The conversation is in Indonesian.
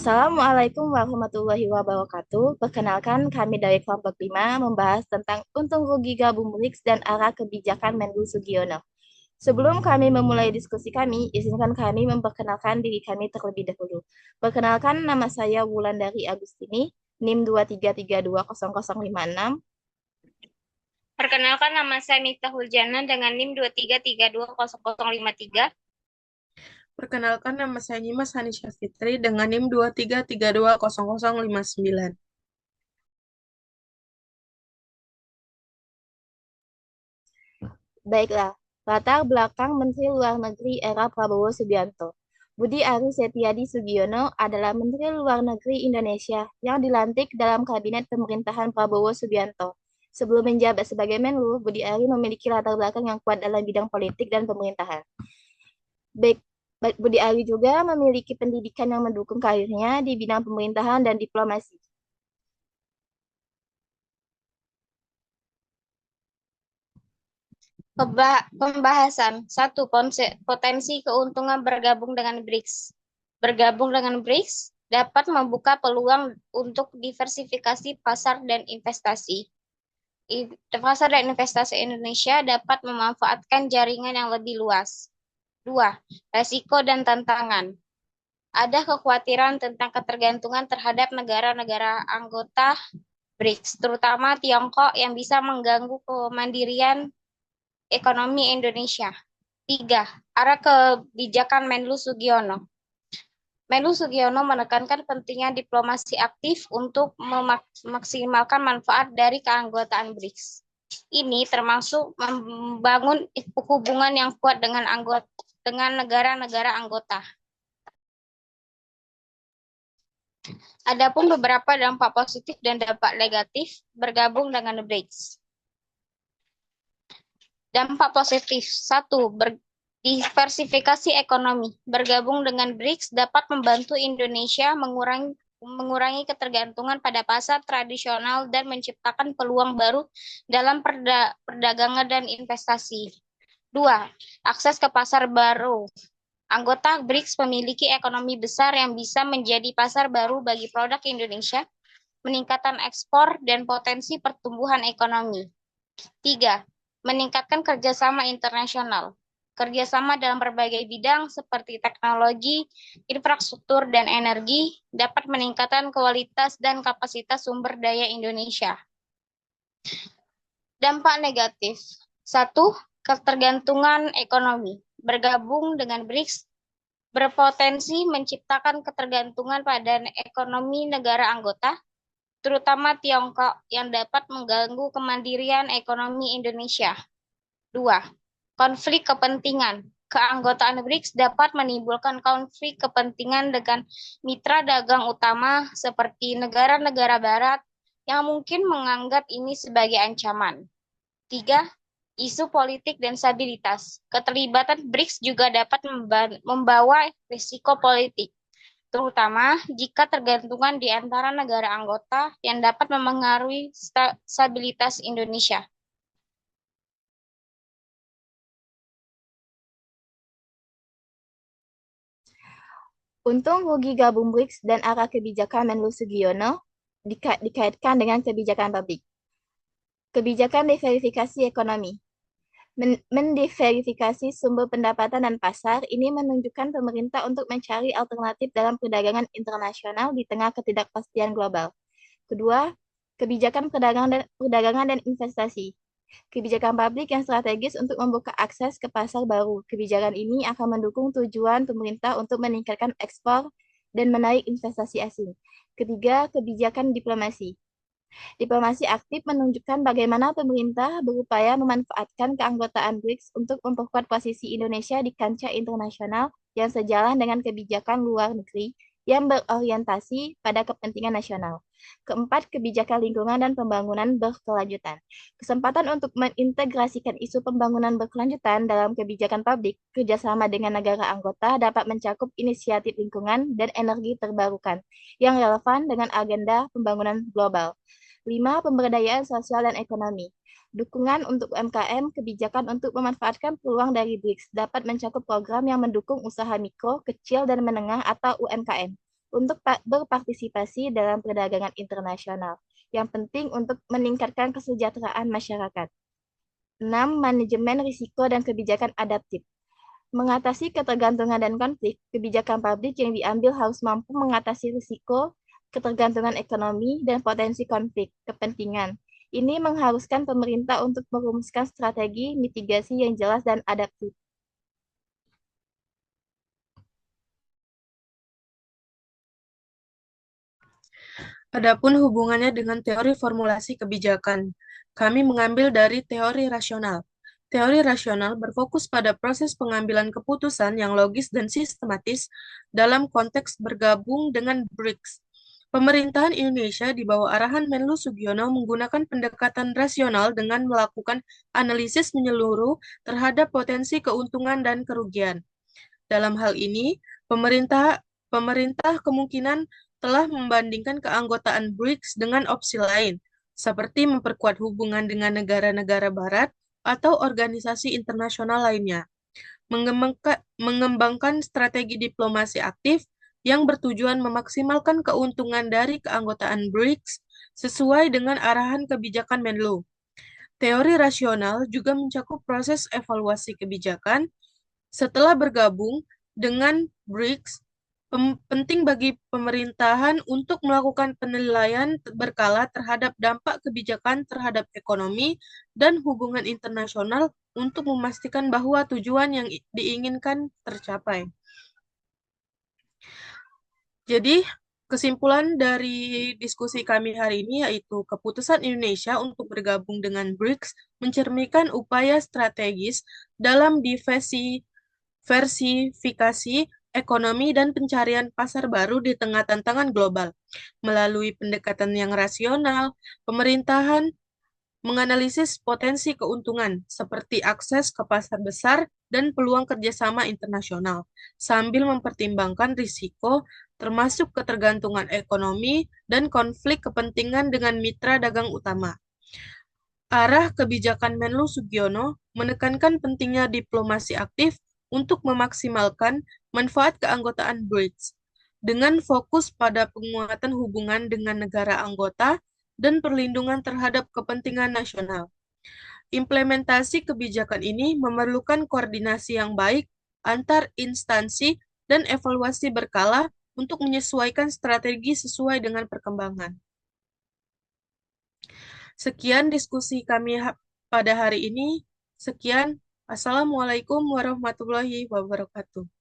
Assalamualaikum warahmatullahi wabarakatuh. Perkenalkan, kami dari kelompok 5 membahas tentang untung rugi gabung BRICS dan arah kebijakan Menlu Sugiono. Sebelum kami memulai diskusi kami, izinkan kami memperkenalkan diri kami terlebih dahulu. Perkenalkan, nama saya Wulandari Agustini, NIM 233200056. Perkenalkan, nama saya Miftahul Jana dengan NIM 233200053. Perkenalkan, nama saya Nyimas Hanisha Fitri dengan NIM 233200059. Baiklah, latar belakang Menteri Luar Negeri era Prabowo Subianto. Budi Ari Setiadi Sugiono adalah Menteri Luar Negeri Indonesia yang dilantik dalam Kabinet Pemerintahan Prabowo Subianto. Sebelum menjabat sebagai Menlu, Budi Ari memiliki latar belakang yang kuat dalam bidang politik dan pemerintahan. Baik, Budi Ari juga memiliki pendidikan yang mendukung karirnya di bidang pemerintahan dan diplomasi. Pembahasan 1. Potensi keuntungan bergabung dengan BRICS. Bergabung dengan BRICS dapat membuka peluang untuk diversifikasi pasar dan investasi. Pasar dan investasi Indonesia dapat memanfaatkan jaringan yang lebih luas. 2. Resiko dan tantangan. Ada kekhawatiran tentang ketergantungan terhadap negara-negara anggota BRICS, terutama Tiongkok yang bisa mengganggu kemandirian ekonomi Indonesia. 3. Arah kebijakan Menlu Sugiono. Menlu Sugiono menekankan pentingnya diplomasi aktif untuk memaksimalkan manfaat dari keanggotaan BRICS. Ini termasuk membangun hubungan yang kuat dengan negara-negara anggota. Adapun beberapa dampak positif dan dampak negatif bergabung dengan BRICS. Dampak positif. 1. Diversifikasi ekonomi. Bergabung dengan BRICS dapat membantu Indonesia mengurangi ketergantungan pada pasar tradisional dan menciptakan peluang baru dalam perdagangan dan investasi. 2. Akses ke pasar baru. Anggota BRICS memiliki ekonomi besar yang bisa menjadi pasar baru bagi produk Indonesia, meningkatkan ekspor dan potensi pertumbuhan ekonomi. 3. Meningkatkan kerjasama internasional. Kerjasama dalam berbagai bidang seperti teknologi, infrastruktur, dan energi dapat meningkatkan kualitas dan kapasitas sumber daya Indonesia. Dampak negatif. 1. Ketergantungan ekonomi. Bergabung dengan BRICS berpotensi menciptakan ketergantungan pada ekonomi negara anggota, terutama Tiongkok, yang dapat mengganggu kemandirian ekonomi Indonesia. 2. Konflik kepentingan. Keanggotaan BRICS dapat menimbulkan konflik kepentingan dengan mitra dagang utama seperti negara-negara barat yang mungkin menganggap ini sebagai ancaman. 3. Isu politik dan stabilitas. Keterlibatan BRICS juga dapat membawa risiko politik, terutama jika tergantungan di antara negara anggota yang dapat memengaruhi stabilitas Indonesia. Untung rugi gabung BRICS dan arah kebijakan Menlu Sugiono dikaitkan dengan kebijakan publik. Kebijakan diverifikasi ekonomi. Mendiverifikasi sumber pendapatan dan pasar ini menunjukkan pemerintah untuk mencari alternatif dalam perdagangan internasional di tengah ketidakpastian global. Kedua, kebijakan perdagangan dan investasi. Kebijakan publik yang strategis untuk membuka akses ke pasar baru. Kebijakan ini akan mendukung tujuan pemerintah untuk meningkatkan ekspor dan menarik investasi asing. Ketiga, kebijakan diplomasi. Diplomasi aktif menunjukkan bagaimana pemerintah berupaya memanfaatkan keanggotaan BRICS untuk memperkuat posisi Indonesia di kancah internasional yang sejalan dengan kebijakan luar negeri yang berorientasi pada kepentingan nasional. Keempat, kebijakan lingkungan dan pembangunan berkelanjutan. Kesempatan untuk mengintegrasikan isu pembangunan berkelanjutan dalam kebijakan publik kerjasama dengan negara anggota dapat mencakup inisiatif lingkungan dan energi terbarukan yang relevan dengan agenda pembangunan global. 5. Pemberdayaan sosial dan ekonomi. Dukungan untuk UMKM, kebijakan untuk memanfaatkan peluang dari BRICS dapat mencakup program yang mendukung usaha mikro, kecil, dan menengah atau UMKM. untuk berpartisipasi dalam perdagangan internasional yang penting untuk meningkatkan kesejahteraan masyarakat. 6. Manajemen risiko dan kebijakan adaptif. Mengatasi ketergantungan dan konflik, kebijakan publik yang diambil harus mampu mengatasi risiko, ketergantungan ekonomi, dan potensi konflik kepentingan. Ini mengharuskan pemerintah untuk merumuskan strategi mitigasi yang jelas dan adaptif. Adapun hubungannya dengan teori formulasi kebijakan, kami mengambil dari teori rasional. Teori rasional berfokus pada proses pengambilan keputusan yang logis dan sistematis dalam konteks bergabung dengan BRICS. Pemerintahan Indonesia di bawah arahan Menlu Sugiono menggunakan pendekatan rasional dengan melakukan analisis menyeluruh terhadap potensi keuntungan dan kerugian. Dalam hal ini, pemerintah kemungkinan telah membandingkan keanggotaan BRICS dengan opsi lain, seperti memperkuat hubungan dengan negara-negara barat atau organisasi internasional lainnya, mengembangkan strategi diplomasi aktif yang bertujuan memaksimalkan keuntungan dari keanggotaan BRICS sesuai dengan arahan kebijakan Menlu. Teori rasional juga mencakup proses evaluasi kebijakan setelah bergabung dengan BRICS. Penting bagi pemerintahan untuk melakukan penilaian berkala terhadap dampak kebijakan terhadap ekonomi dan hubungan internasional untuk memastikan bahwa tujuan yang diinginkan tercapai. Jadi, kesimpulan dari diskusi kami hari ini yaitu keputusan Indonesia untuk bergabung dengan BRICS mencerminkan upaya strategis dalam diversifikasi ekonomi dan pencarian pasar baru di tengah tantangan global. Melalui pendekatan yang rasional, pemerintahan menganalisis potensi keuntungan seperti akses ke pasar besar dan peluang kerjasama internasional, sambil mempertimbangkan risiko termasuk ketergantungan ekonomi dan konflik kepentingan dengan mitra dagang utama. Arah kebijakan Menlu Sugiono menekankan pentingnya diplomasi aktif untuk memaksimalkan manfaat keanggotaan BRICS, dengan fokus pada penguatan hubungan dengan negara anggota dan perlindungan terhadap kepentingan nasional. Implementasi kebijakan ini memerlukan koordinasi yang baik antar instansi dan evaluasi berkala untuk menyesuaikan strategi sesuai dengan perkembangan. Sekian diskusi kami pada hari ini. Sekian. Assalamualaikum warahmatullahi wabarakatuh.